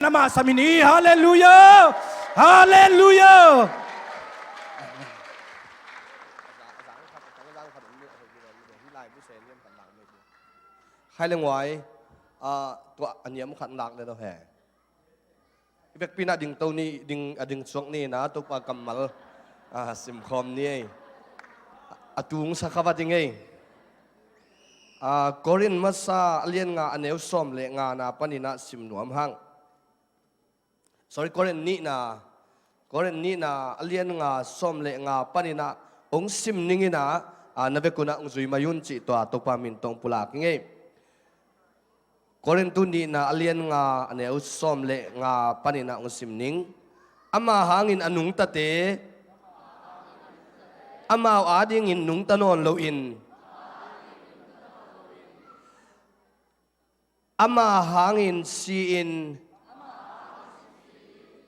nama samini haleluya haleluya hai leng wai tua anyam khat nak le do he bek pina ding to ni ding chok ni na to pa kamal sim khom ni atung sa khawa ding ei korin masa alien nga aneu som le nga na panina sim nuam hang sorry korin ni na alien nga som le nga panina ong sim ningina nabe kuna ong zui mayun chi to pa min tong pulak ngei korin tu ni na alien nga aneu som le nga panina ong sim ning ama hangin anung tate ama ading in nung tanon lo in ama hangin si in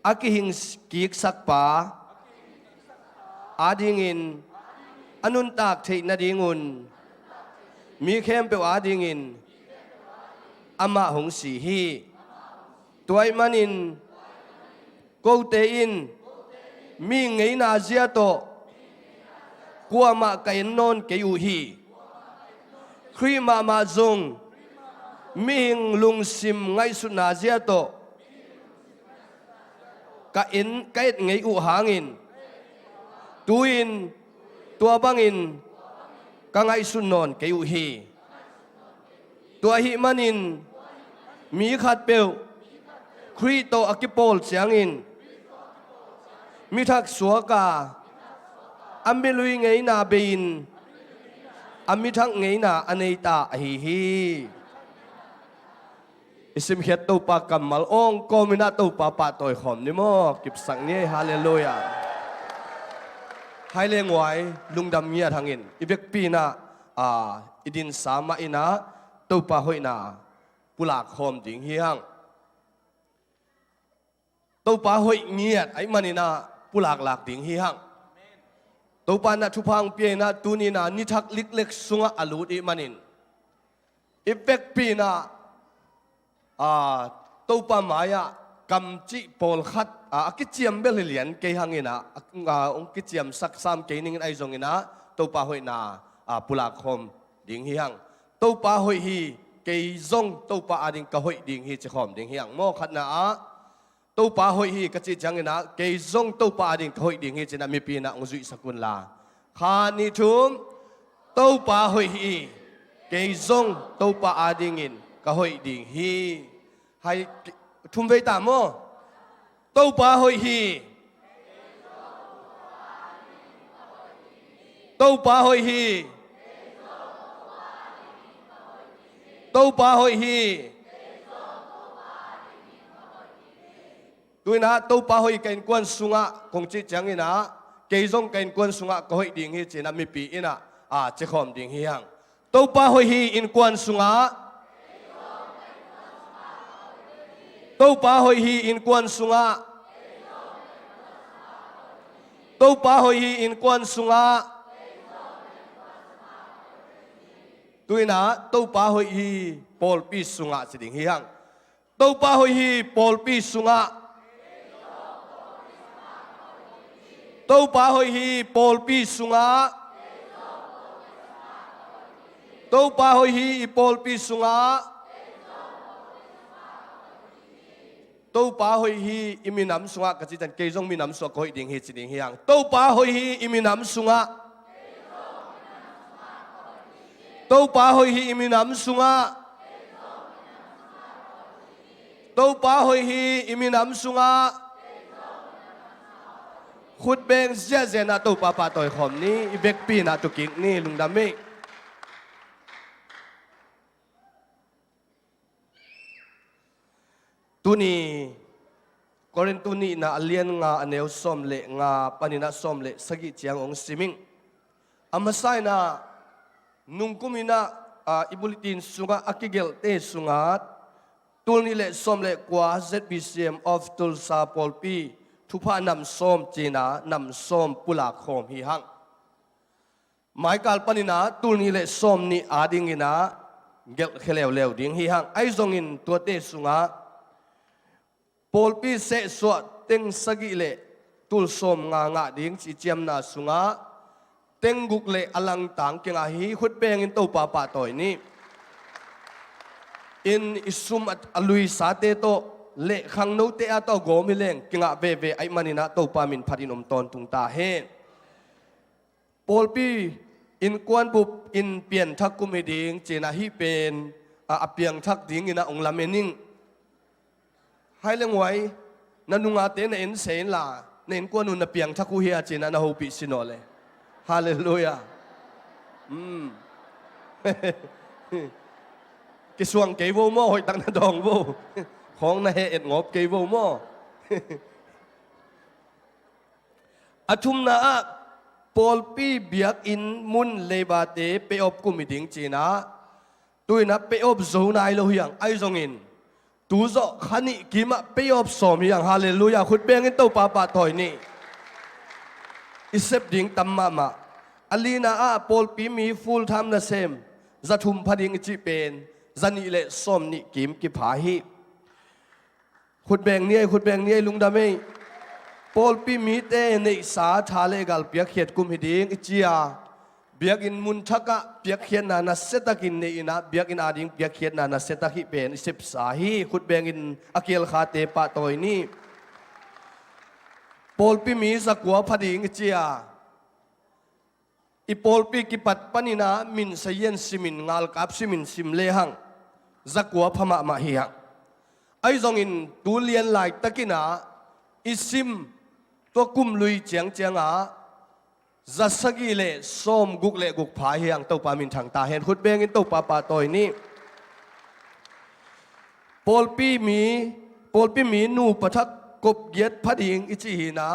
akihing kik sakpa adingin anun tak thei na dingun mi khem pe adingin ama hong si hi tuai manin ko te in mi ngei na zia to kwa ma kain non ke yu hi khri ma zong ming lung sim ngai su na zia to ka in kait ngei u hangin tuin tua bangin ka ngai su non ke yu hi tua hi manin mi khat peu khri to akipol chiangin mi thak suaka ambilui ngei na bein ami thak ngei na aneita hi isim hiat to pa kamal ong komina to pa toy khom ni mo kip sang ni hallelujah hai leng wai lungdam mia thangin ibek pi na idin sama ina to pa hoina pulak khom ding hiang to pa hoi ngiat ai manina pulak lak ding hiang to pa na thupang pi na tunina ni thak lik lek sunga alut I manin ibek pi na to pa maya kam chi pol khat akichiam bel lian ke hangina ong kichiam sak sam ke ning ai zongina to pa hoina pula khom ding hiang to pa hoi hi ke zong to pa ading ka hoi ding hi che khom ding hiang mo khat na to pa hoi hi ka chi changina ke zong to pa ading ka hoi ding hi chena mi pi na ong zui sakun la kha ni thum to pa hoi hi ke zong to pa ading in ka hoi ding hi hai thum vei ta mo to pa hoi hi to pa hoi hi to pa hoi hi tuina to pa hoi kain kwan sunga kong chi changina ke zong kain kwan sunga ka hoi ding hi chena mi pi ina che khom ding hi hang to pa hoi hi in kwan sunga to pa hoi hi in kwan sunga to pa hoi hi in kwan sunga tuina to pa hoi hi pol pi sunga siding hi hang to pa hoi hi pol pi sunga to pa hoi hi pol pi sunga to pa hoi hi pol pi sunga to pa hoi hi iminam sunga ka chi chan ke jong minam so ko ding hi chi ding hiang to pa hoi hi iminam sunga to pa hoi hi iminam sunga to pa hoi hi iminam sunga khut beng zia zena to pa toy khom ni ibek pi na to king ni lungdam mi tuni korin tuni na alien nga aneu som le nga panina som le sagi chiang ong siming amasai na nungkumina ibulitin sunga akigel te sunga tulni le som le kwa ZBCM of Tulsa Polpi thupa nam som china nam som pula khom hi hang maikal panina tulni le som ni adingina gel khelew lew ding hi hang ai zongin to te sunga ปอลปีเสสวดเต็งสกิเลตุลสมงาดิ้งจีเจียมนาสุงาเต็งกุกเลอลังต่างเกงอาฮีขุดเบงอินโตปาปาตอยนี้อินอิสุมอลุยสาเตโตเลขังโนเตอาโตโกมิเลงเกงอาเวเวไอมันนะโตปามินพัดินอมตอนตุงตาเฮปอลปีอินกวนบุบอินเปลี่ยนทักกุมดิงเจนาฮีเป็นอาเปียงทักดิงอินะองลาเมนิงให้เรื่องไว้นันุงอาเตนเอ็นเซนลาเน้นกวนนุนเปียงทักกุเฮียเจนานาฮูปิสิโนเลฮาเลลูยากิสวงเกยวโม่หอยตังนาดองโวของนายเอ็ดงบเกยวโม่อาทุมนาปอลปีเบียกอินมุนเลบาเตเปอบกุมิดิงจีนะตุยนะเปอบโซนายโลหิยังไอซงอินตูโซขันิกิมะเปอบสมยังฮาเลลูยาขุดเบงอินโตปาปาถอยนี่อิเซบดิงตัมมามาอลีนาปอลปีมีฟูลไทม์นะเซมจะทุมพดิงจีเป็นจันนี่เลสมนี่กิมกิพาฮีขุดแบงเนี่ยลุงดามีปอลปีมีเตในสาทาเลกัลเปียกเขียดกุมหิดิงอิจียเบียกอินมุนทักะเปียกเขียนนานาเซตักินในอินะเบียกอินอาดิงเปียกเขียนนานาเซตักิเป็นสิบสาฮีขุดแบงอินอาเกียลคาเตปะตอยนี่ปอลปีมีสักวัวพดิงอิจียอีปอลปีกิปัดปนินามินเซียนซิมินงาลกับซิมินซิมเลหังจักวัวพม่ามาเฮียไอซองอินตูเลียนไหลตะกินาอิซิมตัวกุมลุยเจียงจัสกิเลส้มกุกเลกุกผาเฮียงตัวปามินทางตาเห็นขุดเบงอินตัวปาตอยนี่ปอลปีมีนูปะทักกบเย็ดพดิงอิจิหินา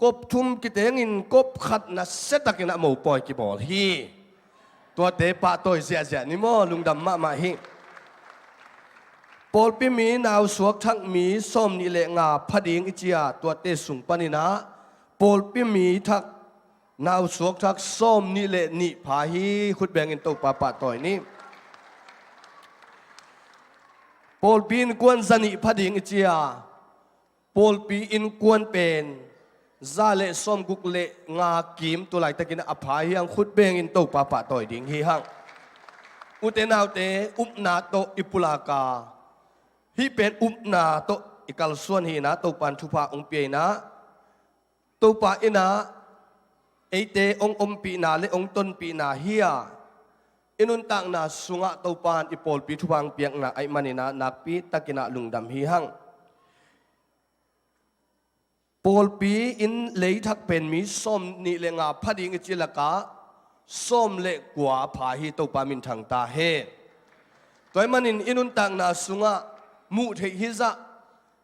กบทุมกิเตงินกบขัดนะเสตักินะหมูปอยกิบอลฮีตัวเตปะตอยเสียนี่มอลุงดำมาฮีปอลปีมีนาวสวกทักมีส้มนี่เลงาพดิงอิจิยาตัวเตสุงปนินะปอลปีมีทักนาวสวกทักส้มนี่เลนิพาฮีขุดแบงอินโตปาตอยนี่ปอลปีนกวนจันิพดิงอิจิยาปอลปีอินกวนเป็นซาเลส้มกุกเลงากิมตัวไหลตะกินอภัยยังขุดเบงอินโตปาต่อยดิ่งฮีหังอุเตนาวเตอุปนาโตอิปุลากาฮีเป็นอุปนาโตอิกัลส่วนฮีนะโตปันทุภาองเปียนะโตปาอินะเอเตองอมปีนาเลองต้นปีนาเฮียอินุนตังนาสุงะโตปานอิปอลปีทุพังเปียงนาไอมันนะนักปีตะกินะลุงดำฮีหังปอลปีอินเลยทักเป็นมีส้มนี่เลงาพดิงจิลกาส้มเล็กกว่าผาฮีโตปามินทางตาเฮตัวมันอินุนตังนาสุงะมุเทฮิซะ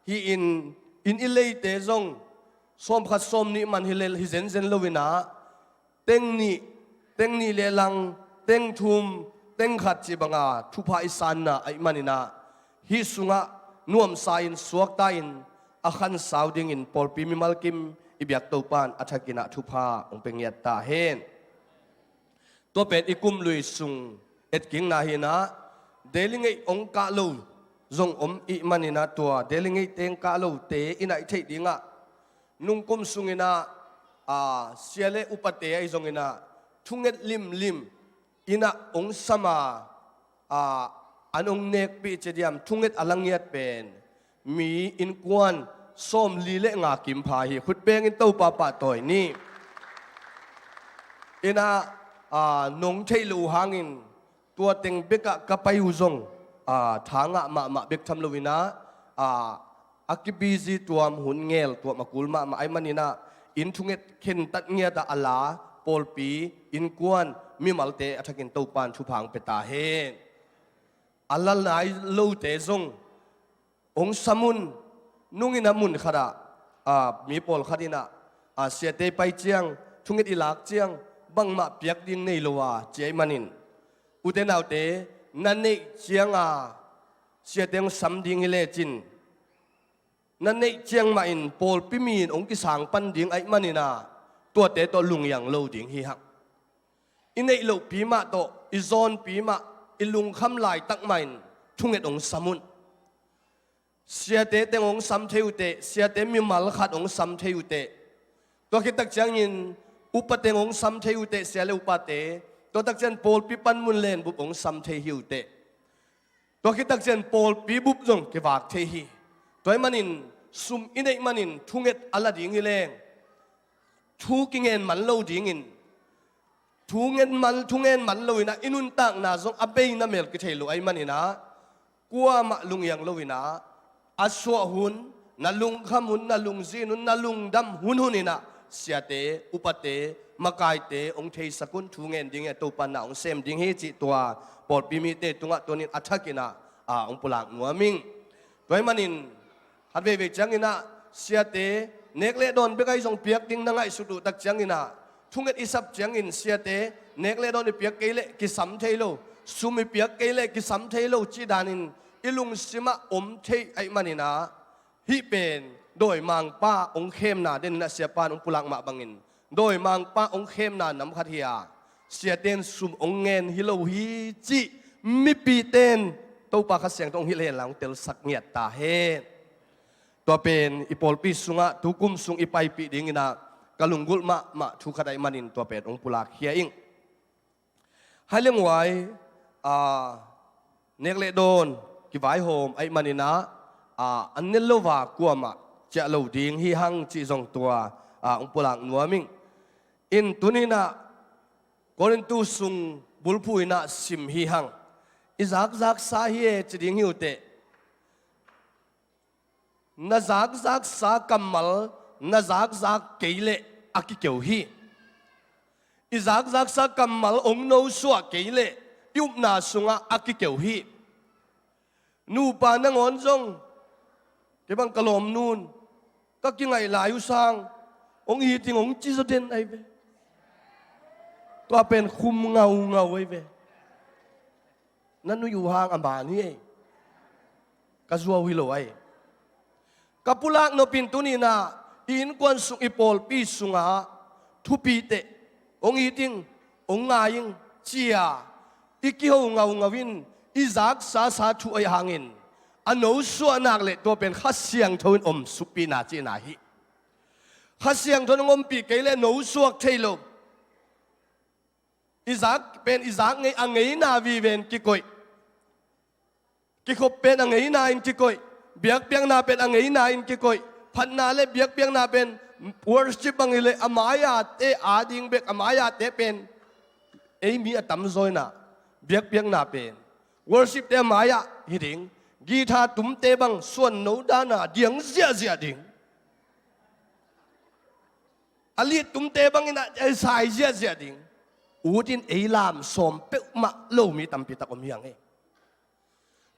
ฮีอินอิเลยเตจงส้มขัดส้มนี่มันฮิเลฮิเซนเซนโลวินาเต็งนี่เลลังเต็งทุมเต็งขัดจิบังอาทุพาอิสานนะไอมันนะฮิสุงะนวมสายนสวกตายินอาคันสาวดิ่งอินปอลปีมิมัลกิมอิบยักโตปานอัฐกินะทุพาองเป็นเงียตาเฮนตัวเป็ดอิกุมลุยสุงเอ็ดกิงนาฮินะเดลิงไอองกาลูจงอิมันนะตัวเดลิงไอเตงกาลูเตอินะอิเทดิงะนุ่งกุมสุงอินะเสียเลอุปเตไอจงอินะทุงเอ็ดลิมอินะองสมาอันองเนกปีเจดียมทุงเอ็ดอลังเงียดเป็นมีอินกวนส้มลีเละงากิมพาฮีขุดเบงอินโตปาตอยนี่อินะนงเทลูหางินตัวเต็งเบกะกะไปอุซงทางะมาเบกทำลวินะอากิบีซีตัวมหุนเงลตัวมากุลมาไอมันนี่นะอินทุงเอ็ดเข็นตัดเงียตาอัลลาปอลปีอินกวนมีมัลเตอัฐกินโตปานชุพังเปตาเฮอัลลาไลโลเตซงองสมุนนุ่งอินามุนขดามีปอลขดินะเสียเตไปเจียงทุงเอ็ดอิลักเจียงบังมาเปียกดิงในลัวเจมันินอุเตนาวเตนันเนเจียงเสียเตงสัมดิงฮิเลจินนั่นเนเจียงมาอินปอลปิมีนองกิสังปันดิงไอมันนี่นาตัวเตตัวลุงอย่างโลดิงฮิฮักอินในโลปีมาโตอิซอนปีมาอิลุงคำลายตักมันทุงเอ็ดองสมุน เสียเตะองสัมเทวเตเสียเตมีมัลขัดองสัมเทวเตตัวคิดตักจังยินอุปเตองสัมเทวเตเสียเลอุปเตตัวตักจันโพลปีปันมุนเลนบุบองสัมเทหิวเตตัวคิดตักจันโพลปีบุบจงเกวากเทหิตัวมันอินซุมอินเอมันอินทุ่งเอ็ดอัลลาดิ่งเลงทูกิงเงินมันโลดิ่งอินทุ่งเงินมันโลอินะอินุนตักนาจงอเบยนาเมลกิเทลุไอมันอินะกัวมะลุงยังโลอินะอัศวหุนนาลุงขมุนนาลุงจีนุนนาลุงดำหุนอินะเสียเตอุปเตมากายเตองเทสกุลทุ่งเงินดิ่งเอตัวปันนาองเซมดิ่งเฮจิตัวปอดปีมีเตตุงะตัวนี้อัฐกินะองปุลังนัวมิงตัวมันอินฮัดเวจังอินะเสียเตเนกเลดอนเบกไอส่งเปียกดิ้งนังไอสุดุตักจังอินะทุ่งเอ็ดอิสับจังอินเสียเตเนกเลดอนเปียกเกเลกิสัมเทโลสุมิเปียกเกเลกิสัมเทโลจีดานินอิลุงสิมาอมเทไอมันอินะฮิเป็นโดยมังป้าองเข้มนาเด่นนะเสียปานองปุลังมาบังอินโดยมังป้าองเข้มนานำขัดเฮียเสียเตนสุมองเงินฮิโลฮิจิมิปีเตนตัวปากเสียงตรงฮิเลนหลังเตลสักเงียดตาเฮตัวเป็นอิปอลปีสุงะทุกุมสุงอิไปปีดิ่งนะกะลุงกุลมะทุกขดายมันินตัวเป็นองค์ปุลาเฮียอิงให้เลี้ยงไว้เนกเลโดนกิไว้โฮมไอมันินะอันนี้โลวากัวมะจะโลดิ่งฮิฮังจีจงตัวองค์ปุลาหนัวมิงอินตุนีนะกอรินตุสุงบุลพูอินะสิมฮิฮังอิซักสาฮีจะดิ่งหิวเตนาซักสากัมมัลนาซักเกเลอากิเกียวฮีอิซักสากัมมัลองโนสัวเกเลยุบนาสุงะอากิเกียวฮีนูปานังอนจงเก็บังกะลอมนูนก็กิงไงหลายอุสังองฮีติงองจิสเดนไอเวตัวเป็นคุมเงาไว้เวนั่นนูอยู่ห่างอันบานี่กะซัววิโลไอกับปุลักนปินตุนีนาอินกวนสุงอิปอลปีสุงาทุปีเตองอีติงองงายิงเจียอิกิโฮเงาวินอิซักสาทุไอหางินอันโนสัวนักเลตัวเป็นขัดเสียงทนอมสุปีนาจีนาฮิขัดเสียงทนอมปีเกเลโนสัวเทโลอิซักเป็นอิซักไงอังไงนาวีเวนกิโกยกิโคเป็นอังไงนาอินกิโกยเบียกเบียงนาเป็นอังไงนาอินกิโกยพันนาเลเบียกเบียงนาเป็นworship บังเลยอามายาเตอาดิงเบกอามายาเตเป็นมีอตัมโซยนาเบียกเบียงนาเป็น worship เตอามายาฮิดิงกีตาตุ้มเตบังส่วนโนดานาเดียงเสียดิงอลีตุ้มเตบังอินะสายเสียดิงอูดินลามสมเปกมะโลมีตัมปิตะกมยัง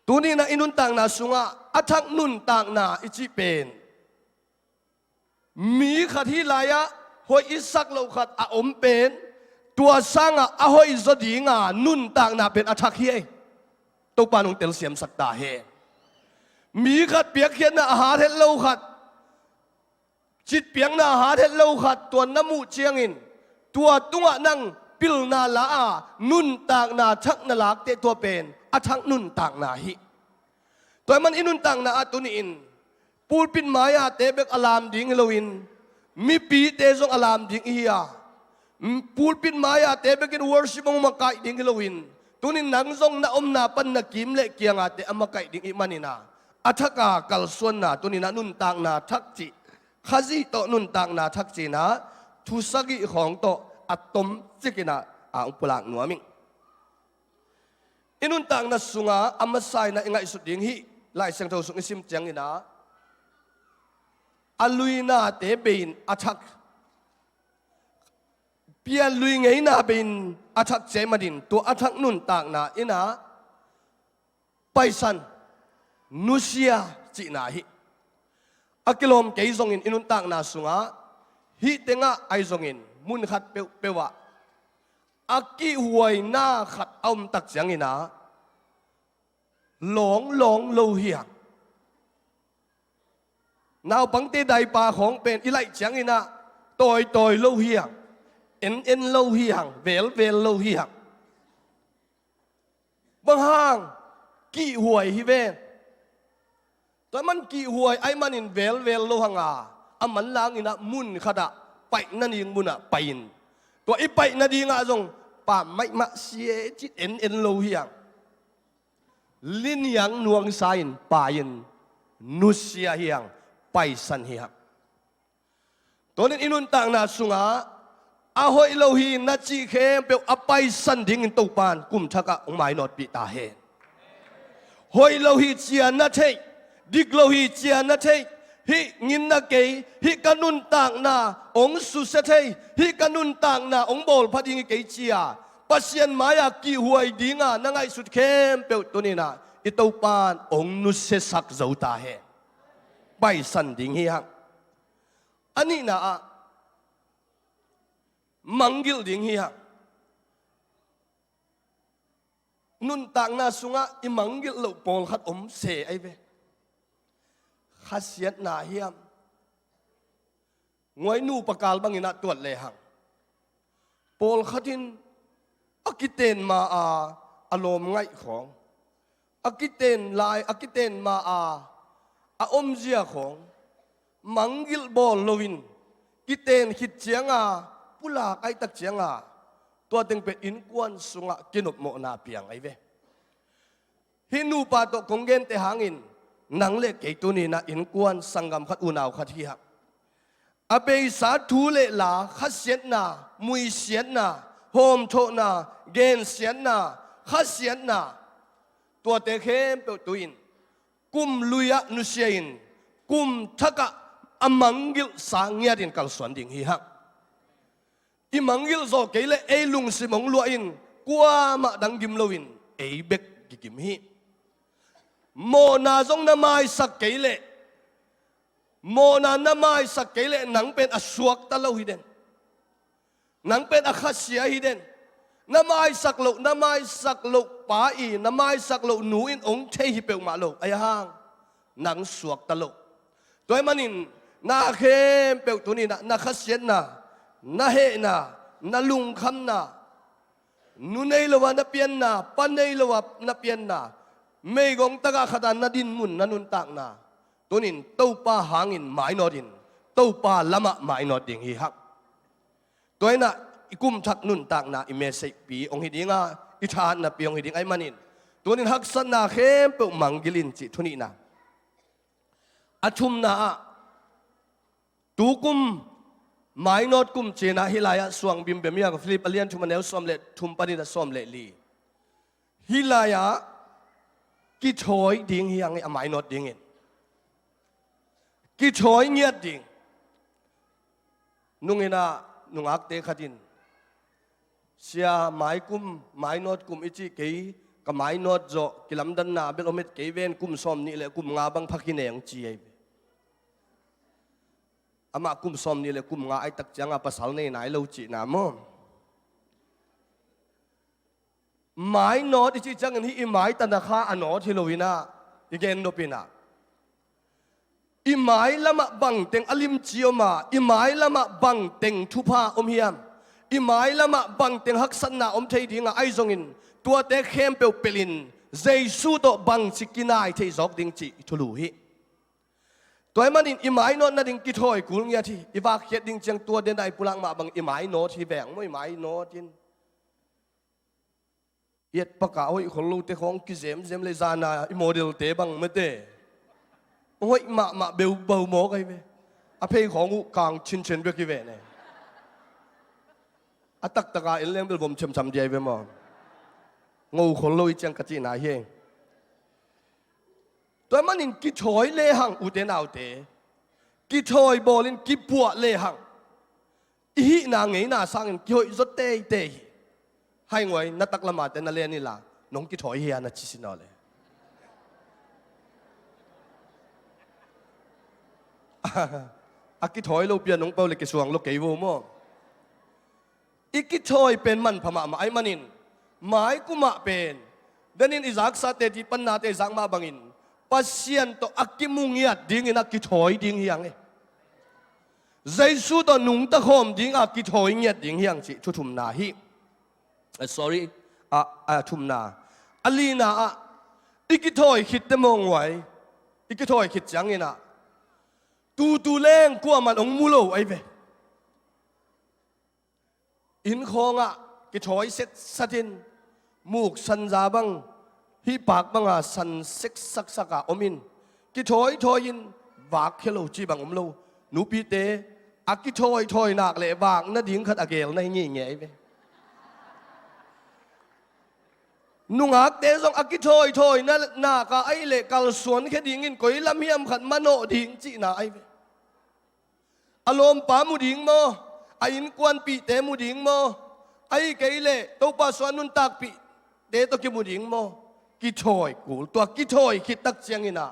ตัวนี้นะอินุนต่างนาสุงะอัทักนุนต่างนาอิจิเป็นมีขัดที่ลายะหอยอิสักโลขัดอาอมเป็นตัวสร้างอาหอยจดีงานุนต่างนาเป็นอัทักเฮตัวปานุงเตลเสียมสักตาเฮมีขัดเปียกเขียนนาอาหารเทโลขัดจิตเปียงนาอาหารเทโลขัดตัวน้ำมูเจียงอินตัวตัวนั่งปิลนาลาอานุนต่างนาชักนาลักเตตัวเป็นอาทักนุนต่างนาฮิตัวมันอินุนต่างนาตุนีอินปูลปินมายาเตเบกอลามดิ่งเฮโลวินมีปีเตซงอลามดิ่งเฮียปูลปินมายาเตเบกินวอร์ชิปองมาไกดิ่งเฮโลวินตุนินนังซงนาอมนาปันนักิมเลเกียงอาเตอมาไกดิ่งอิมานินาอาทักกากัลส่วนนาตุนินานุนต่างนาทักจิขจิโตนุนต่างนาทักจินาทุสกิของโตอัตตมจิกินาอุปลังนัวมิงอินุนต่างนัสุงาอามาไซนะอิงไงสุดยิงฮิไล่เสียงเท่าสุงอิสิมจังอินะอลุยนาเตเบนอัทักเปียลุยไงนาเบนอัทักเจมาดินตัวอัทักนุนต่างนาอินะไปสันนุเซียจีนาฮิอักลมเกยซงอินุนต่างนาสุงาฮิเตงะไอซงอินมุนขัดเปวะอากิหวยหน้าขัดอมตักเสียงอินะหลงโลเฮียงนาวปังเตไดปาของเป็นอิไลเสียงอินะตอยโลเฮียงเอ็นโลเฮียงเวลโลเฮียงบางห้างกิหวยฮิเว ตัวมันกี่หวยไอ้มันอินเวลโลหังอามันลางอินะมุนขดาไปนั่นยิงมุนไปอินตัวไอ้ไปนั่นดีงาจงป่าไม่มาเสียจิตเอ็นโลเฮียงลิ้นยังนวงสายอินป่าอินนุเสียเฮียงไปสันเฮียงตัวนี้อินุนต่างนาสุงาอาหอยโลฮีนัจีเคมเปียวอไปสันดิ่งตุปานกุมทักะองไม้นอดปีตาเฮหอยโลฮีเจียนัทเฮดิกโลฮีเจียนัทเฮฮิงินนักเกยฮิกันุนต่างนาองสุเสเทฮิกันุนต่างนาองโบลพัดิงเกยเจียปัสยันมายากีหวยดิ่งนังไอสุดเข้มเปียวตัวนี้นะอิตุปานองนุเสสักเจ้าตาเฮไปสันดิ่งเฮียงอันนี้นะมังกิลดิ่งเฮียงนุนต่างนาสุงะอิมังกิลโลปอลขัดเสไอเวขัดเสียดนาเฮียมงวยนูปกาลบังอินะตัวเลหังปอลขัดินอากิเตนมาอารมณ์ไงของอากิเตนลายอากิเตนมาอมเจียของมังกิลบอลโลวินกิเตนคิดเจียงปุลากไอตักเจียงตัวตึงเป็นอินกวนสุงะกินบโมนาเปียงไอเวฮินูปาโตคงเกนเตหังอินนังเล็กไอตัวนี้นะอินกวนสังกมขัดอุณาวขัดเฮียอเบยสาธุเลลาขัดเสียนนามุยเสียนนาโฮมโทนาเกนเสียนนาขัดเสียนนาตัวเตเข้มเปตุอินกุมลุยะนุเซียนกุมทักะอมังกิลสางเงียดินกัลสวนดิ่งฮีฮักอิมังกิลโซเกเลเอลุงสิมงลัวอินกัวมาดังกิมโลวินเอเบกกิมฮีโมนาจงนามายสักเกเลโมนานามายสักเกเลหนังเป็นอสวกตะโลฮิเดนหนังเป็นอคาเซียฮิเดนนามายสักโลป้าอีนามายสักโลหนูอินองเทฮิเปลมาโลไอห่างหนังสวกตะโลตัวมันอินนาเข้มเปลตัวนี้นะคาเซียนนาเฮนาลุงคำนุเนลวานาเปียนปันเนลวานาเปียนเมกงตะกะขดานนาดินมุนนานุนตักตัวนี้เต้าป้าหางอินหมายนอดินเต้าป้าละมะหมายนอดิงฮีฮักตัวนี้นะอิกุมทักนุนตักอิเมสิปีองฮิดิงอิทานปีองฮิดิงไอมันินตัวนี้ฮักสันเข้มเปมังกิลินจิทุนี้อาชุมตูกุมหมายนอดกุมเจนะฮิลายะสวงบิมเบมียกับฟิลิปเลียนทุมันเอลสอมเลทุมปนิดสอมเลลีฮิลายะกิชอยดิ่งเฮียงไอหมายนอดดิ่งเองกิชอยเงียดดิ่งนุ่งเงินะนุ่งอักเตขัดินเสียหมายกุมหมายนอดกุมอิจิเกยกับหมายนอดโจกิลำดันนาเบลอเมตเกยเวนกุมสอมนี่เลยกุมงาบังพักินเองจีไออามากุมสอมนี่เลยกุมงาไอตักจังภาษาในไหนเราจีนามหมายนอดที่จังนี้อีหมายตันคาอันนอที่เราวินาอีเกนโนปินาอีหมายละมะบังเต็งอลิมจิโอมาอีหมายละมะบังเต็งทุพาอมเฮียมอีหมายละมะบังเต็งฮักสันนาอมเทยดิ่งไอซงอินตัวเตะเข้มเปลวเปลินเจสูโตบังสิกินายเทยจอกดิ่งจิทุลูฮีตัวมันอินอีหมายโนนั่นดิ่งกิถอยกุลเงียทีอีวากเขียดดิ่งจังตัวเดินได้ปุลังมาบังอีหมายโนที่แบ่งไม่หมายโนจินเอียดปากกาโอ้ยคนรู้แต่ของกิเซมเลยจานาอีโมเดลเตบังไม่เตะโอ้ยมาเบลเบลโมกันไปอภัยของกูกลางชินเชนเบกิเวเนี่ยอัตักตะกาเอลเลงเบลผมช้ำใจไปมั้งงูคนรู้จังกะจีน่าเฮงตัวมันอินกิชอยเลหังอุเตนเอาเตกิชอยบอลินกิปัวเลหังอีนางเงยนาสังอินกิชอยจดเตให้งวยนัดตักละมาเตนเลนี่ล่ะน้องกิชอยเฮียนัดชิสินอเลยอากิถอยเราเปลี่ยนน้องเปาเลยกิสวงเราเกี่ยวมั้งอีกิถอยเป็นมันพม่ามาไอ้มันินหมายกุมาเป็นดันินอิจักสัตย์ที่ปัญนาเตจังมาบังอินปัสเซียนโตอากิมุงเงียดดิ่งอินักกิถอยดิ่งเฮียงเอใจสู้โตนุ่งตะคอมดิ่งอากิถอยเงียดดิ่งเฮียงสิทุ่มนาฮีsorry ทุ่มนาอลีนาอีกิถอยคิดแต่มองไว้ อีกถอยคิดจังเงินะตูเล่งกลัวมันองมูโลไอเวอินคองอ่ะกิถอยเซ็ตสัดินมูกสันจาบังฮีปากบังอ่ะสันเซ็กสักอ่ะอมินกิถอยอินวากเคโลจีบังอมโลนูปีเตอากิถอยนักเลยวากนั่นดิ้งขัดอเกลในงี้ไงไอเวนุ่งหักเตะส่งอากิถอยนั่นน่ากะไอเละกัลสวนแค่ดิ้งอินก๋อยลำเฮียมขัดมโนดิ้งจีน่าไอเวอารมณ์ป่ามุดิ้งโมไออินกวนปีเตมุดิ้งโมไอ้เกยเล่ตัวป้าสวนนุนตักปีเดตัวกิมุดิ้งโมกิถอยกูตัวกิถอยคิดตักเจียงอินะ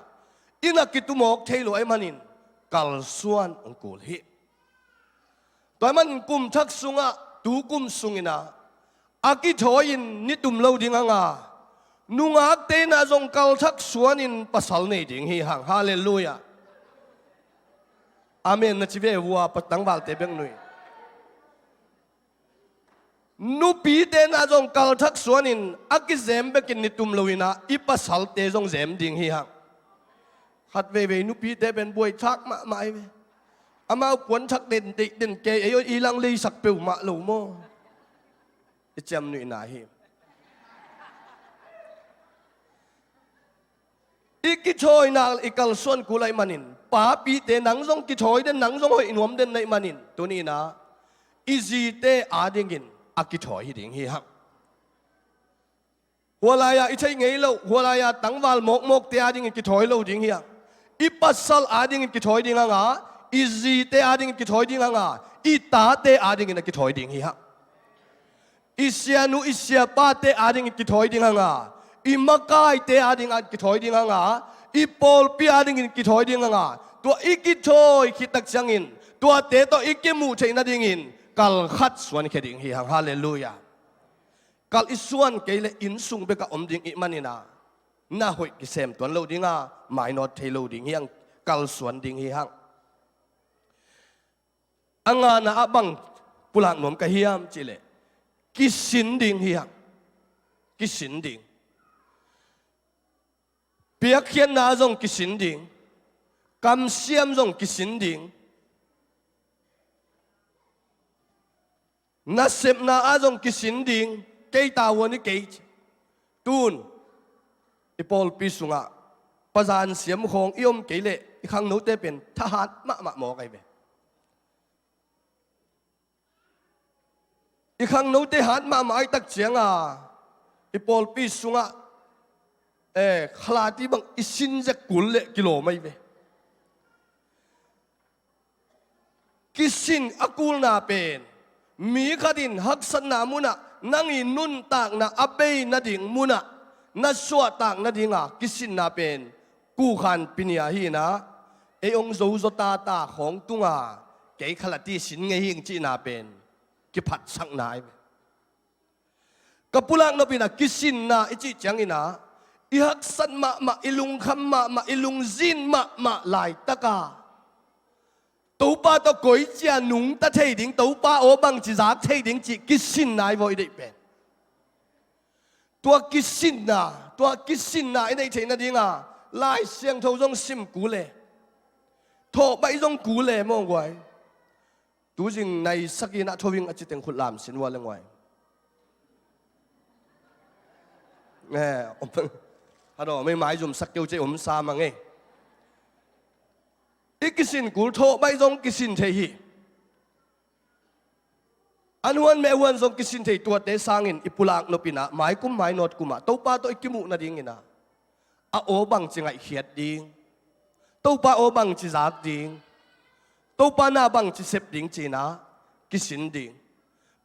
อินักกิตุมอกเทโลไอมันอินกัลสวนองกูลเฮตัวมันกุมทักสุงะตูกุมสุงอินะอากิถอยอินนิตุมเลวดิ้งอ่ะนุงอักเตน่าจงกัลทักสวนอินปัสสาวะดิ้งฮีหังฮาเลลูยาอาเมนนะชีเววัวปัตตังบาลเตเบงนุยนูปีเตน่าจงกัลทักสวนอินอากิเซมเบกินนิตุมเลวินะอีปัสสาวะเตจงเซมดิ้งฮีหังขัดเวนูปีเตเป็นบวยทักมาไม่เวอามาปวนทักเด่นติเด่นเกยอีลังลีสักเปียวมาลูโมจำนุยนาฮีอีกิถอยนักอีกัลส่วนกูไลมันินป้าปีเตนังจงกิถอยเดนนังจงหอยนวมเดนไลมันินตัวนี้นะอีจีเตอาดิงินอากิถอยหิดิงฮีฮักหัวลายอีใช่ไงเล่าหัวลายตั้งวาลมกเตอาดิงินกิถอยเล่าดิงฮีฮักอีปัสสัลอาดิงินกิถอยดิงอ่ะอีจีเตอาดิงินกิถอยดิงอ่ะอีตาเตอาดิงินกิถอยดิงฮีฮักอีเสียนูอีเสียป้าเตอาดิงินกิถอยดิงอ่ะอีมักไกเตอาดิงกิถอยดิงอ่ะอีปอลปีอาดิงินกิถอยดิงอ่ะตัวอีกิถอยคิดตักจังอินตัวเตตัวอีกิมูเชนัดิงินกัลขัดส่วนแค่ดิ่งฮีฮังฮาเลลูยากัลอิส่วนเกลอินซุงเบกอมดิ่งอิมันนี่นะน่าหอยกิเซมตัวเราดิ่งอ่ะไม่นอดเทโลดิ่งฮีฮังกัลส่วนดิ่งฮีฮังอังานะอับังปุลังนมกะฮียมจิเลกิสินดิ่งฮีฮังกิสินดิ่งเปียกเขียนนาจงกิสินดิ่งกำเสียมจงกิสินดิ่งนัสเซมนาอาจงกิสินดิ่งเกยตาวันนี้เกยตูนอีปอลปีสุงะประจานเสียมของอิอมเกยเล่อีกครั้งนู้นได้เป็นทหารมาหมอไกเบอีกครั้งนู้นได้หันมาไอ้ตักเจียงอ่ะอีปอลปีสุงะขลาดที่บางอิสินจะกุลเล่กิโลไม่เบกิสินอากูลนาเป็นมีขดินฮักษณามุนะนั่งอินุนต่างนะอับเบยนาดิ่งมุนะนัสวต่างนาดิ่งอ่ะกิสินนาเป็นกูขันปิญญาฮีนะองค์โซตาของตุงอ่ะเกยขลัดที่สินไงหิงจีนาเป็นกิพัดสังนายกับปุลังนบินะกิสินนาอิจิจังอินะอีฮักษณมาอิลุงคำมาอิลุงจินมาลายตะกาตัวป้าตัวก๋วยเจียนุ่งตะเทดิ่งตัวป้าโอบังจีรักเทดิ่งจีกิสินนายว่าได้เป็นตัวกิสินนาไอ้ในเทนดิ่งอ่ะลายเสียงเท่าจงซิมกูเลยโทไปจงกูเลยมองไว้ตัวจริงในสักยินะทวิงอาจจะเป็นคนลามสินว่าเรื่องไว้ฮัลโหลไม่หมายจุ่มสักเดียวจะสามังไงอีกิสินกูโทไปจงกิสินเทฮีอันวันแม่วันจงกิสินเทตัวเตสังอินอิปุลังนปินะหมายกุมหมายนอดกุมะตัวป้าตัวอิกิมุนาดิ่งอินะอาโอบังจิงไอเขียดดิ่งตัวป้าโอบังจิจักดิ่งตัวป้านาบังจิเสพดิ่งจีนะกิสินดิ่ง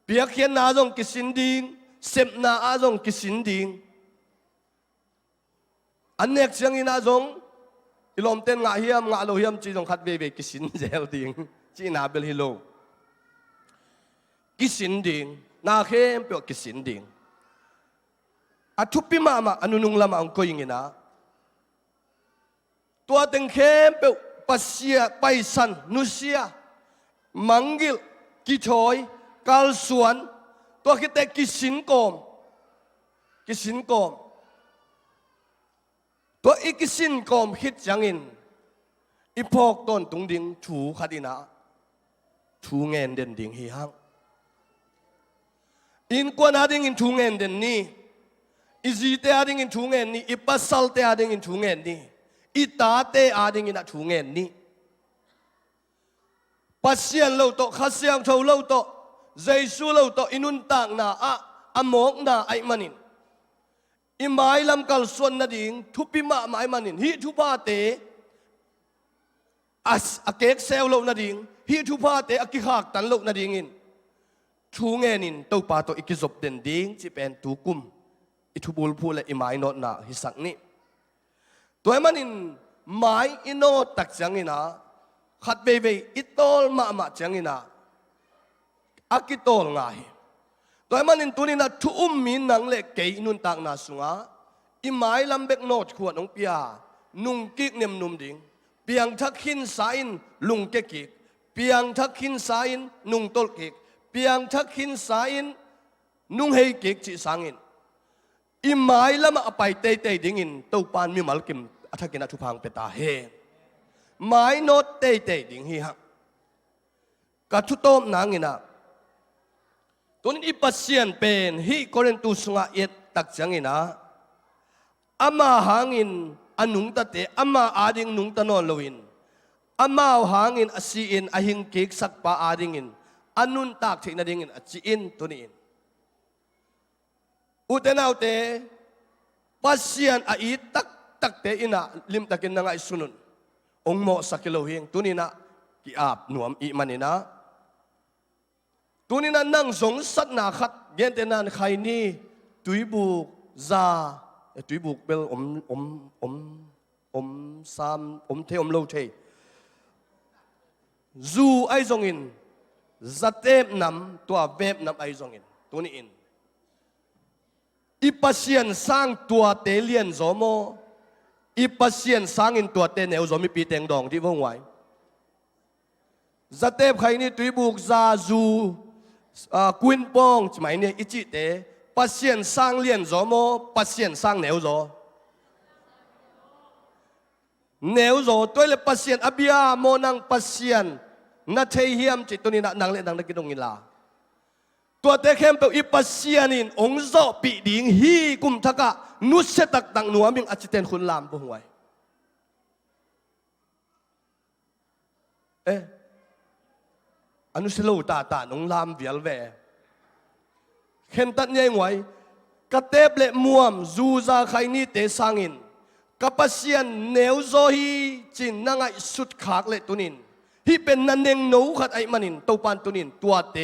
เปียกเขียนนาจงกิสินดิ่งเสพนาอาจงกิสินดิ่งอันเน็กเสียงอินาจงอิลอมเต้นงาเฮียมงาโลเฮียมจีจงขัดเบเบกิสินเจลดิ่งจีนาเบลฮิโลกิสินดิ่งนาเข้มเปียกกิสินดิ่งอาทุปิมาอนุนุงลำอังโกยิงนะตัวเต็งเข้มเปียกปัสเซียไปสันนุเซียมังกิลกิชอยกาลสวนตัวคิดแต่กิสินโกม ตัวอีกสินกอมฮิตจังอินอีพอกต้นตุงดิ่งถูขัดินะถูเงินเด่นดิ่งฮีฮังอินกวนอาดิ่งอินถูเงินเด่นนี่อีจีเตอาดิ่งอินถูเงินนี่อีปัสสัลเตอาดิ่งอินถูเงินนี่อีตาเตอาดิ่งอินถูเงินนี่ปัสเซียนเราโตขัดเสียงเท่าเราโตใจสู้เราโตอินุนต่างนาอะมองนาไอมันินอิหมายลำกัลส่วนนาดิ่งทุบปิมาหมายมันินฮิทุบาเตอาเกกเซลโลนาดิ่งฮิทุบาเตอากิขากตันโลนาดิ่งอินทูเงินินตัวปาโตอิกิจบเด่นดิ่งจีเป็นตูกุมอิทุบุลพูและอิหมายโนนาฮิสักนี้ตัวมันินหมายอิโนตักจังอินะขัดเบย์อิตอลมาจังอินะอากิตอลง่ายตัวมันอินตัวนี้นะทุ่มมินนังเล็กเกยนุนต่างนาสุงาอิหมายลำเบกโนดขวดน้องเปียนุ่งกิกเนียมนุ่มดิ่งเปียงทักขินสายลุงเกกิกเปียงทักขินสายนุ่งตลกิกเปียงทักขินสายนุ่งเฮกิกจิสังอินอิหมายลำมาไปเตยดิ่งอินตัวปานมีมัลกิมอัฐกินทุพังเปตาเฮหมายโนดเตยดิ่งฮีฮักกัทุโตมนางอินะตัวนี้ปัสเซียนเป็นฮิโคเรนตุสงาเอ็ดตักจังอินะอามาหางอินอันนุงตะเตอามาอาดิงนุงตะนอนลวินอามาหางอินอสีอินอหิงเกกสักปาอาดิงอินอันนุนตักเทนดิงอินอจีอินตัวนี้อุตนาวเตปัสเซียนอาอีตักเตอินะลิมตะกินนางไอสุนุนองโมสักโลหิงตัวนี้นะกิอาบหนวมอีมันนี่นะตัวนี้นั่นนั่งสงสัตนาขัดเย็นแต่นั้นใครนี่ตุยบุกซาตุยบุกเบลสามเทโลเทจูไอซงอินจัดเต็มนำตัวเว็บนำไอซงอินตัวนี้อินอีปัสเซียนสร้างตัวเตเลียนโซโมอีปัสเซียนสร้างอินตัวเตเนวโซมีปีเตงดองที่ว่องไวจัดเต็มใครนี่ตุยบุกซาจูกุนปองจะหมายเนี่ยอิจิเตปัสเซียนสร้างเลียนโซโมปัสเซียนสร้างเนวโซตัวเลยปัสเซียนอบิอาโมนังปัสเซียนนัทเทียมจิตตัวนี้นังเล่นนังนักกินงอิลาตัวเตเข้มเป็นอีปัสเซียนินองโซปีดิ่งฮีกุมทักะนุสเซตักตังนัวมิงอจิเตนคุณลามปุ่งไว้อนุสโลตาหนงลามเวียลเวเข็นตัดยังไว้กระเตบเละม่วมจูซาใครนี่เตสังอินกับปัสเซียนเนวโซฮีจินนั่งไอสุดขากเละตุนินที่เป็นนันเองโนขัดไอมันินตัวปานตุนินตัวเต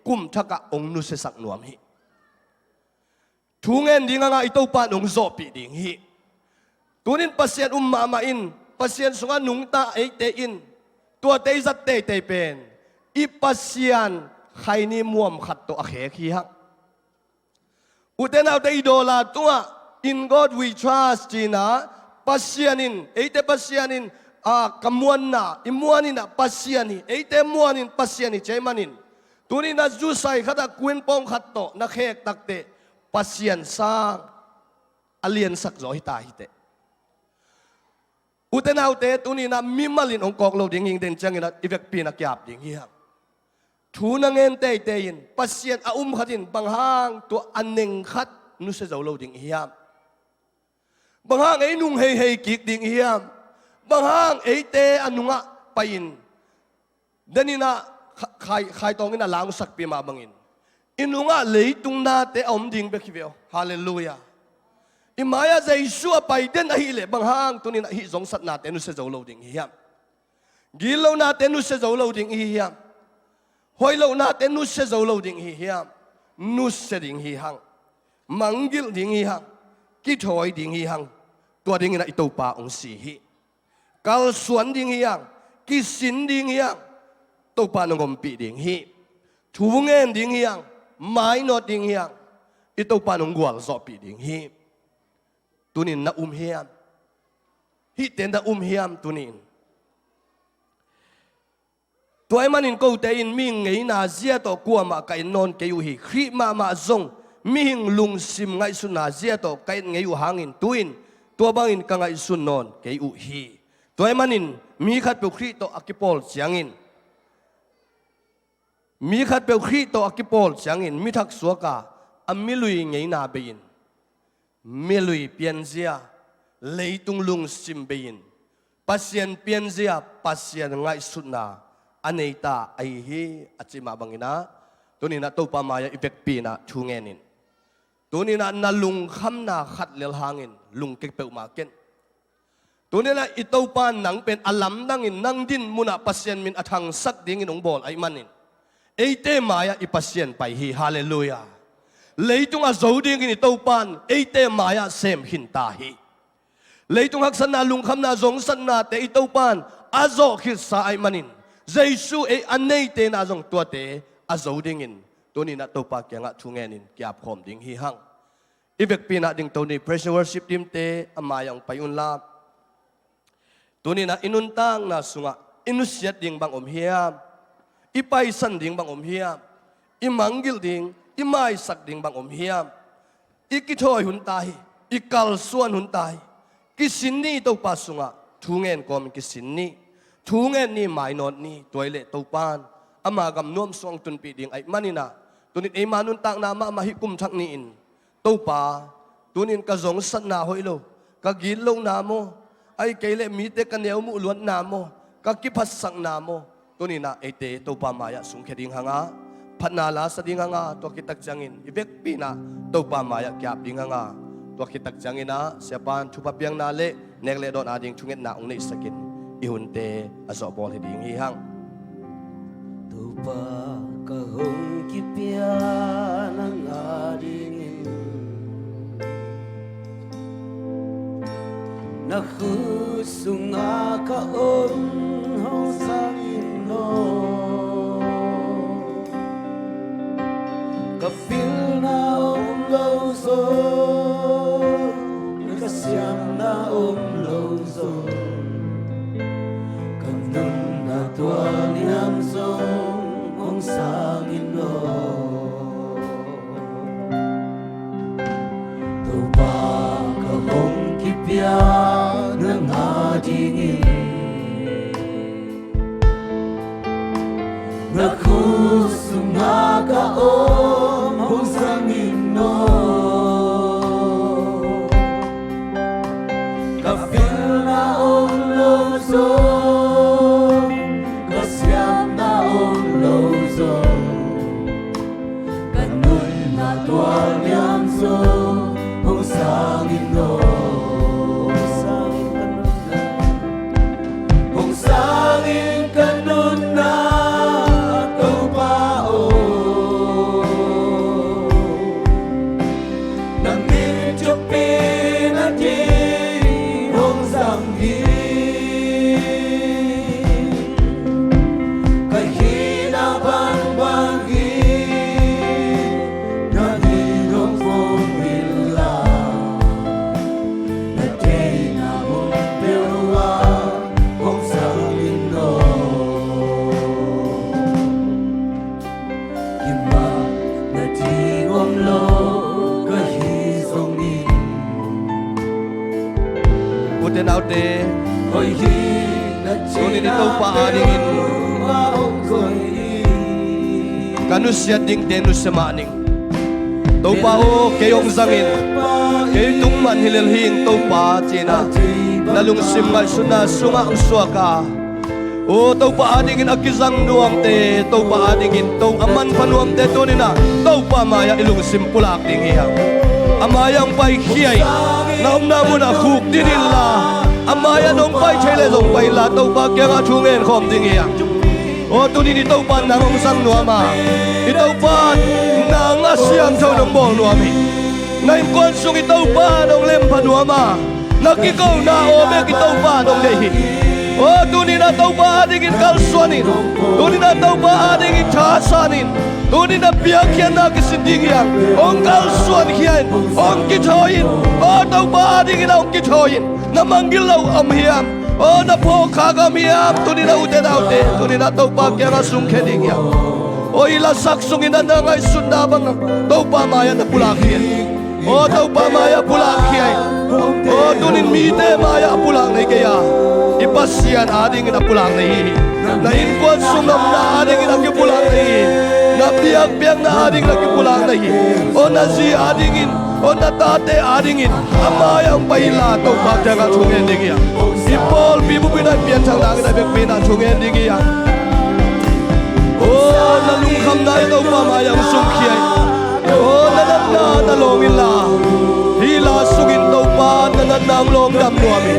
กุมทักะองนุสสักนวมฮีทุงเงินดิ่งไอตัวปานองโซปีดิ่งฮีตุนินปัสเซียนมาอินปัสเซียนสุงานุงตาไอเตอินตัวเตจัดเตเป็นอีปัสเซียนใครนี่ม่วมขัดตัวอาเขขี้ฮักอุตนาเตอิโดลาตัว in God we trust จีน่าปัสเซียนินเอเตปัสเซียนินกมวนน่ะอิมวนินปัสเซียนิเอเตมวนินปัสเซียนิเจมันินตัวนี้น่าจูใส่ขัดกุนปองขัดโตนักเขกตักเตปัสเซียนสร้างอเลียนสักจอยตาฮิเตอุตนาเตตัวนี้น่ามิมาลินองกอกโลดิ่งยิงเด่นจังอินะอีเวกปีนักหยาบดิ่งฮีฮักทูนังเงินเตยินปัสเซียนอาขัดินบางห้างตัวอันหนึ่งขัดนุสเจ้าโลดิ่งฮีฮักบางห้างไอ้นุ่งเฮกิกดิ่งฮีฮักบางห้างไอ้เตอันนุ่งะไปอินเดนินะใครตรงนี้น่ะล้างสักปีมาบางอินอินุ่งะเลยตุงนาเตอมดิ่งเบคิเวลฮาเลลูยาอิมายาใจชัวไปเดนอหิเลบางห้างตัวนี้น่ะฮิสงสัตนาเตนุสเจ้าโลดิ่งฮีฮักกิโลนาเตนุสเจ้าโลดิ่งฮีฮักหอยเราหน้าเต้นนุสเซโซโลดิ่งฮีฮังนุสเซดิ่งฮีฮังมังกิลดิ่งฮีฮังกิถอยดิ่งฮีฮังตัวดิ่งน่ะอิตูปาองสีฮีกัลสวนดิ่งฮีฮังกิสินดิ่งฮีฮังตัวปานงมปีดิ่งฮีทูเงินดิ่งฮีฮังไม้นอดดิ่งฮีฮังอิตูปานงกวลซอปีดิ่งฮีตัวนี้น่ะฮีฮัมฮีเต้นน่ะฮีฮัมตัวนี้ตัวไอ้มันอินกูเตอินมิงไงน่าเสียตัวกัวมาไก่นอนเกยูฮีครีมาซงมิงลุงซิมไงสุนาเสียตัวไก่ไงอยู่หางอินตัว tua bangin kangai sun non ke u hi toy manin mi khat pe khri to akipol chiangin mi khat pe khri to akipol chiangin mi thak suaka amilui ngei na bein milui pianzia leitung lung sim bein pasien pianzia pasien ngai sunna aneita ai hi achima bangina tunina to pa maya ipek pina thungenin tunina na lung khamna khat lel hangin lung kek pe ma ken tunina itopa nang pen alam nangin nang din muna pasien min athang sak dingin ong bol ai manin eite maya ipasien pai hi hallelujah leitung a zoding in itopan eite maya sem hin ta hi leitung hak sanna lung khamna zong sanna te itopan azo khil sa ai manin jesu e anei te na zong tua te azoding in tunina topa kyanga thungenin kyap khom ding hi hang ibek pina ding toni praise worship team te amayang payun la tunina inuntang na sunga inusiat ding bang hiam ipai san ding bang hiam imangil ding imai sak ding bang hiam ikithoi hun tai ikal suan hun tai kisinni topa sunga thungen kom kisinni thungen ni mainot ni toilet topan amagam nom song tun pi ding ai manina tunin e manun tak na ma mahikum thak ni in topa tunin ka zong sat na hoilo ka gilo na mo ai kele mi te ka neu mu luan na mo ka kiphas sang na mo tunina ete topa maya sung kheding hanga phatna la sading hanga to kitak jangin ibek pina topa maya kyap ding hanga to kitak jangina siapan thupa piang na le nekle don ading thunget na ong nei sakin ihunte azo bol heding hi hang Tupa kahong kipian ang adingin Nakusunga kaon hong sangin no Kapil na lozo Nakasyam na lozo Kanun na tuwal niyang zong Hong sangin no Tupa kahong kipian ng adingin Nakusunga kaon hong sangin no Kapil na lozo Kasyam na lozo Kanun na tuwal niyang zong Hong sangin no Hong sangin kanun na Tupao Nang medyo pinati Hong sangin Kahinapan bangin Nangirong formula Na day na mong perwa Hong sangin no Kima na tingong lo Kahizong ni uten out de Hoy hi na tunin ito paaningin Maong ko'y kanusyat ding tenus semaning topa o kayong zangin kayong man hilelhing topa china nalung simmal suna sunga ang suaka o topa adingin akizang nuang te topa adingin tong aman panuam te tunina topa maya ilung simpulak ding hiya amayang pai hiyay na umnamun akuk dinilla amaya nong pai chele zong pai la topa kaya nga chungen khom ding hiya o tunin itopan nang sang nuama itopan nang asyam chau nong bol nuami ngayon konsung itopan nong lempa nuama nakikaw na ome itopan nong lehi o tunin na taupa adingin kalsuanin tunin na taupa adingin chasanin tunin na biyakyan na kisindingyan ong kalsuan hiyan ong kitoyin o taupa adingin ong kitoyin na manggilaw amhiyam o na po kagamiyam tunin na ute na ute tunin na taupa kaya nga sungkedingyan o ilasak sungin na ngay sundabang taupa maya na pulakyan o taupa maya pulakyan O tunin mite maya pulang na kaya ipasyan ading ina pulang na hi. Na inkuan sumam na ading ina kipulang na hi. Na biyak-biyak na ading na kipulang na hi. O na si adingin, o na tate adingin. Amayang pahila to bagjaga chungen dingiya. Ipol bibu pinay piyansang langit ay bigpina chungen dingiya. O nalungkam na ito pamayang sungkiyay. O nananda nalongin la. Hila sugin tau pa nanandang longdam nuami.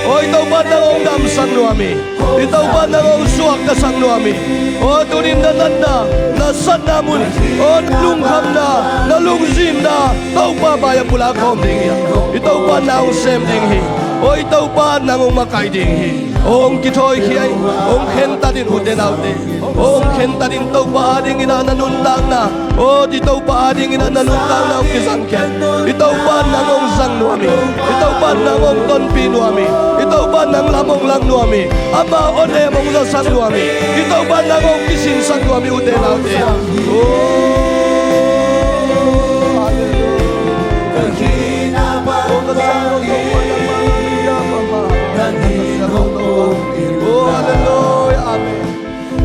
O itaw pa nangongdam sang nuami. Itaw pa nangong suwak na sang nuami. O tunin nananda nasan namun. O nalungkam na nalungzim na. Tau pa bayang pula kom dingya. Itaw pa nangong sem dinghi. O itaw pa nangong makay dinghi. O ang kitoy kiyay. O ang kenta din udenaute. O ang kenta din tau pa ading ina nanundang na. O di tau pa ading ina nanundang na ang kisangken. Itaw pa nangong sang nuami. Itaw pa nangong tonpi nuami. Itaw pa nang lamong lang nuami. Ama ode mong sa sang nuami. Itaw pa nangong kisin sang nuami udenaute.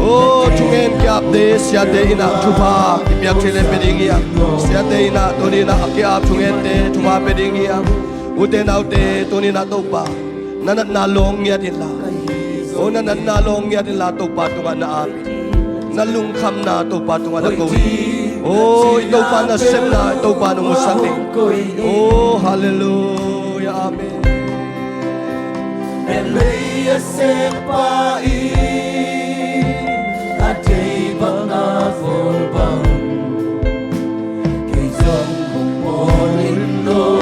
Oh, chungen kiap de siate ina chupa kipiak chile pedingia siate ina toni na kiap chungen de chupa pedingia uten autte toni na topa nanat nalong ya din la o nanat nalong ya din la topa tunga na api nalungkam na topa tunga na ko oh ito pa na sem na ito pa nung musaki oh hallelujah amen Elia sepai Atei bang afol bang Kizong kumonin no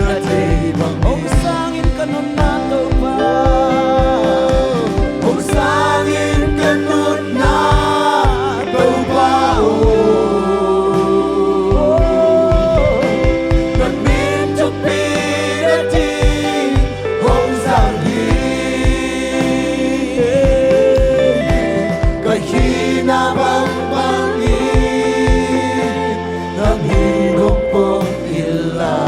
Natei bang Om sangin kanon nato pa Om sangin kanon nato pa Nagminto pinati Om sangin Kahina bang bangin Ang hirap pong ila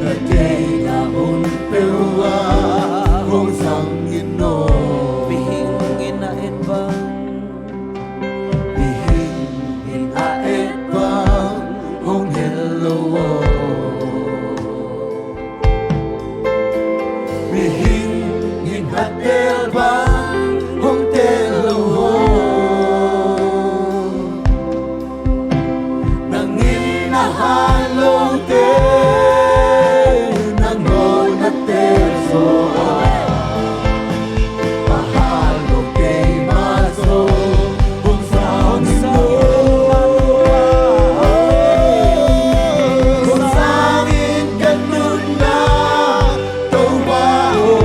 Na di na unpewa Kung sangin no Bihing inain bang Bihing inain bang Kung hello Bihing inain bang Kung telo Nangin na halong te Nangon na terso Mahalo kay maso Kung saan Kung saan ganun na Tawao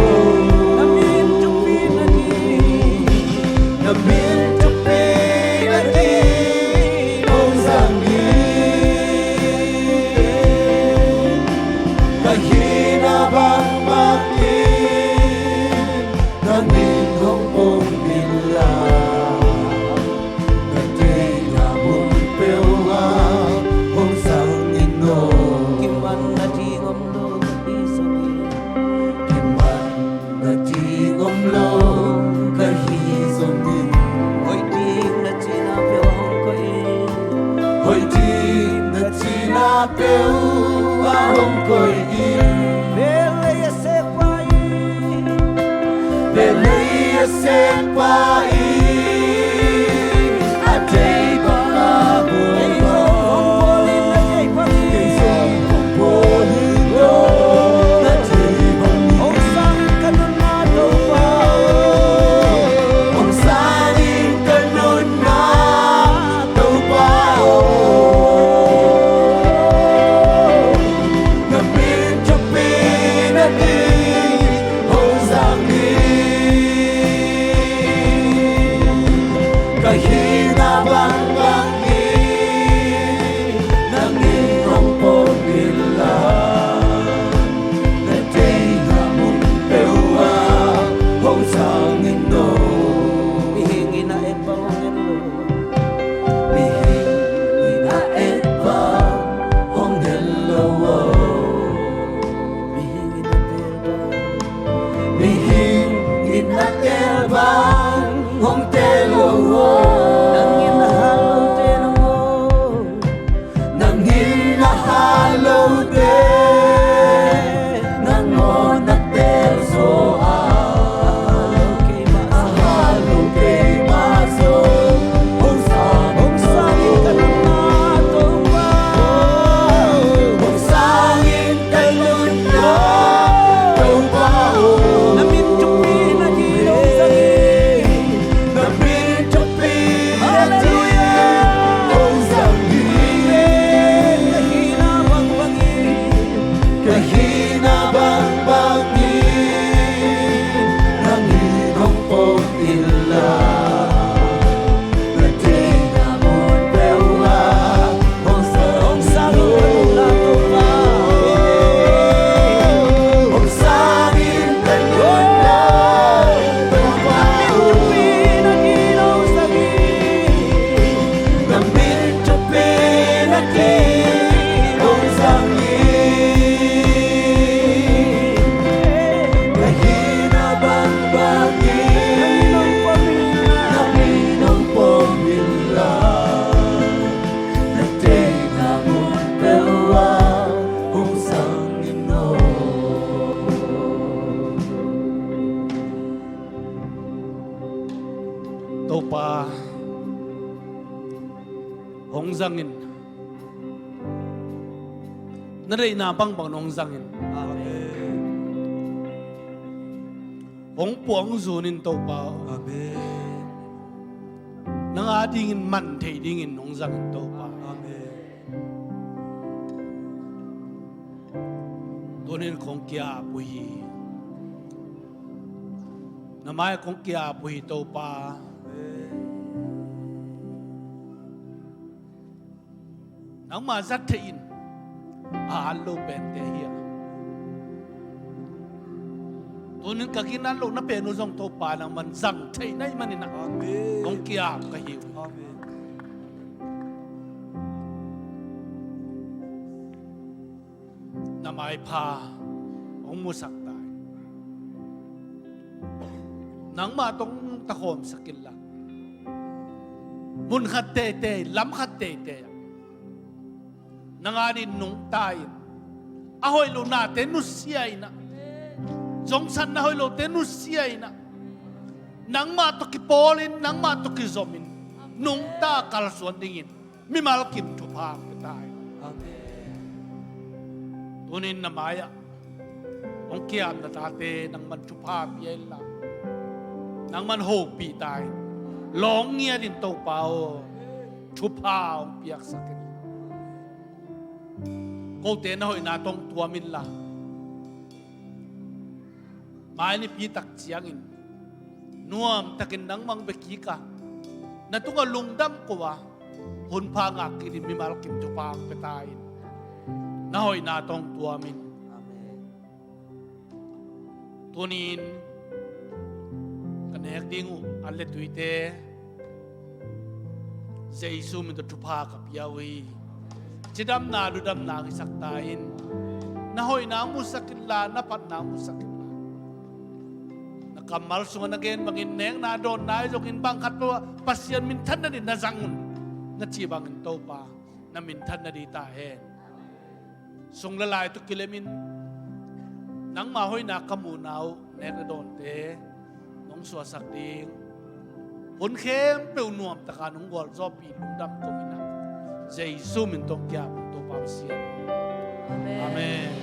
Naminto pinagi Kung sangin Kahina bang makin Naningong pong nila Nati namun pewa Kung sangin no Kiman na tingom lo Isangin Kiman na tingom lo Kahizongin Hoy ting na tinapel ahong ko'y Hoy ting na tinapel ahong ko'y Belaya sepai Belaya sepai Atay pangabong Kaisong kumpolin no Natay bangin Om sangin kanon nato pa Om sangin kanon nato pa Napinto pinagi Om sangin Kahina bang bangin Nangingong pong nila Natay namong pewa Kung sangin no Bihing inaet pa hong hello Bihing inaet pa hong hello bang hong telo nang inahalo din mo nang inahalo din nang onak terso ahalo kay maso hong sangin ka na to ba hong sangin ka na to ba namin chupi na ginong sangin namin chupi na ginong sangin kahina bang bangin ng inong pong-ila na di namon pewa hong sangin na to ba hong sangin ka na to ba namin chupi na ginong sangin kahina bang bangin ng inong pong-ila na di namon pewa hong sangin no Topa Hong Zangin Naray nabang bang Hong Zangin Hong Puang Zunin Topa Nang adingin man thay dingin Hong Zangin Topa Tunin kong kia puhi Namaya kong kia puhi Topa Nang mazat thayin Ahalo bente hiya Tunin kaginalo na penusong Topa Nang manzang thay na imanina Kong kia kahiwi Namay pa Kong musak tayo Nang matong takom sa kilang Mun khat tete, lam khat tete Nanganin nung tayin Ahoy lo natin nusiyay na Jongsan na hoy lo tenusiyay na Nang matokipolin, nang matokizomin Nung ta kalsuan dingin Mimalkim tupa tayo Tunin na maya Kung kiyam na tate Nang mantupa piyay lang Nang manhopi tayo Long niya din to pao Tupa ang piyak sakit Kung tenahoy natong tuwamin lang Maani pitak siyangin Nuam takin nang mangbeki ka Natunga lungdam ko wa Hunpa nga kini mimalkim tupa ang petayin Nahoy natong tuwamin Tunin Kanayak dingu Alet tuite Sa isu minto tupa kapiyawi Chidam na dudam na isaktain Nahoy na musakin la Napat na musakin la Nakamal sunga nagin Mangineng na doon na Ilongin bangkat po Pasyan mintan na din Nazangun Nachibangin to pa Na mintan na di tahen Sung lalay to kilemin Nang mahoy na kamunaw Nek na doon te Nung suwasakting Hunkem Peunuam taka nung wal Zopi lungdam ko ina Jesus min tong kya to pa siya Amen